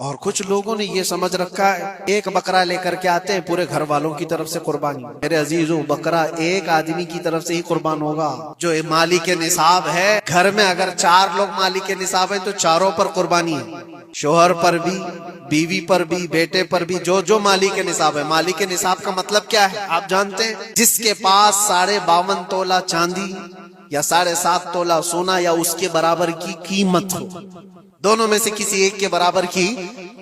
اور کچھ لوگوں نے یہ سمجھ رکھا ہے ایک بکرا لے کر کے آتے ہیں پورے گھر والوں کی طرف سے قربانی. میرے عزیزو، بکرا ایک آدمی کی طرف سے ہی قربان ہوگا جو مالک نصاب ہے. گھر میں اگر 4 لوگ مالک نصاب ہیں تو چاروں پر قربانی ہے، شوہر پر بھی، بیوی پر بھی، بیٹے پر بھی، جو مالک نصاب ہے. مالک نصاب کا مطلب کیا ہے آپ جانتے ہیں؟ جس کے پاس 52.5 تولہ چاندی یا 7.5 تولہ سونا یا اس کے برابر کی قیمت ہو، دونوں میں سے کسی ایک کے برابر کی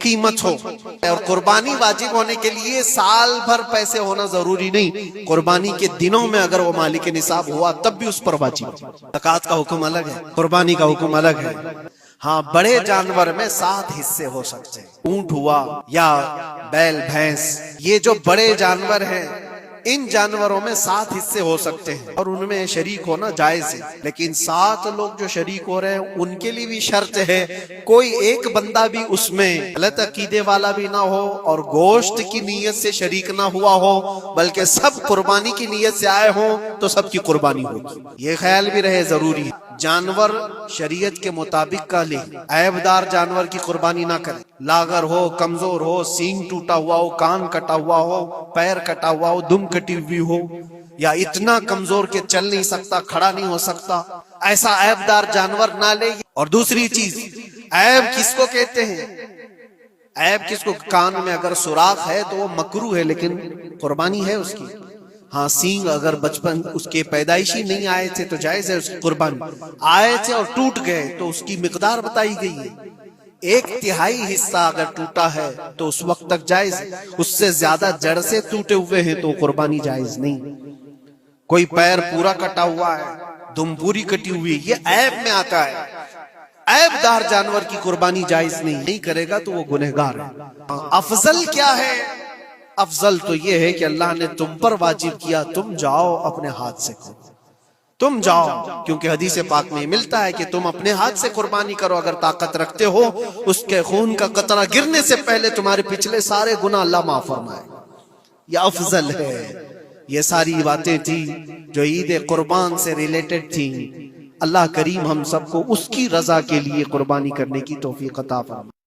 قیمت ہو. اور قربانی واجب ہونے کے لیے سال بھر پیسے ہونا ضروری نہیں، قربانی کے دنوں میں اگر وہ مالک نصاب ہوا تب بھی اس پر واجب. زکوٰۃ کا حکم الگ ہے، قربانی کا حکم الگ ہے. ہاں، بڑے جانور میں 7 حصے ہو سکتے ہیں. اونٹ ہوا یا بیل بھینس، یہ جو بڑے جانور ہیں ان جانوروں میں 7 حصے ہو سکتے ہیں اور ان میں شریک ہونا جائز ہے. لیکن 7 لوگ جو شریک ہو رہے ہیں ان کے لیے بھی شرط ہے کوئی ایک بندہ بھی اس میں غلط عقیدے والا بھی نہ ہو اور گوشت کی نیت سے شریک نہ ہوا ہو، بلکہ سب قربانی کی نیت سے آئے ہوں تو سب کی قربانی ہوگی. یہ خیال بھی رہے ضروری ہے جانور شریعت کے مطابق کا لے، عیب دار جانور کی قربانی نہ کرے. لاغر ہو، کمزور ہو، سینگ ٹوٹا ہوا ہو، کان کٹا ہوا ہو، پیر کٹا ہوا ہو، دم کٹی ہوئی ہو، یا اتنا کمزور کہ چل نہیں سکتا، کھڑا نہیں ہو سکتا، ایسا عیب دار جانور نہ لے. اور دوسری چیز، عیب کس کو کہتے ہیں؟ عیب کس کو؟ کان میں اگر سوراخ ہے تو وہ مکروہ ہے لیکن قربانی ہے اس کی. ہاں، سینگ اگر بچپن اس کے پیدائشی نہیں آئے تھے تو جائز ہے اس کی قربانی. آئے تھے اور ٹوٹ گئے تو اس کی مقدار بتائی گئی ہے. 1/3 حصہ اگر ٹوٹا ہے تو اس وقت تک جائز ہے، اس سے زیادہ جڑ سے ٹوٹے ہوئے ہیں تو قربانی جائز نہیں. کوئی پیر پورا کٹا ہوا ہے، دم پوری کٹی ہوئی، یہ عیب میں آتا ہے. عیب دار جانور کی قربانی جائز نہیں کرے گا تو وہ گنہگار ہے. افضل کیا ہے؟ افضل تو یہ ہے کہ اللہ نے تم پر واجب کیا، تم جاؤ اپنے ہاتھ سے کرو، تم جاؤ، کیونکہ حدیث پاک میں ملتا ہے کہ تم اپنے ہاتھ سے قربانی کرو اگر طاقت رکھتے ہو. اس کے خون کا قطرہ گرنے سے پہلے تمہارے پچھلے سارے گناہ اللہ معاف فرمائے. یہ افضل ہے. یہ ساری باتیں تھی جو عید قربان سے ریلیٹڈ تھیں. اللہ کریم ہم سب کو اس کی رضا کے لیے قربانی کرنے کی توفیق عطا فرمائے.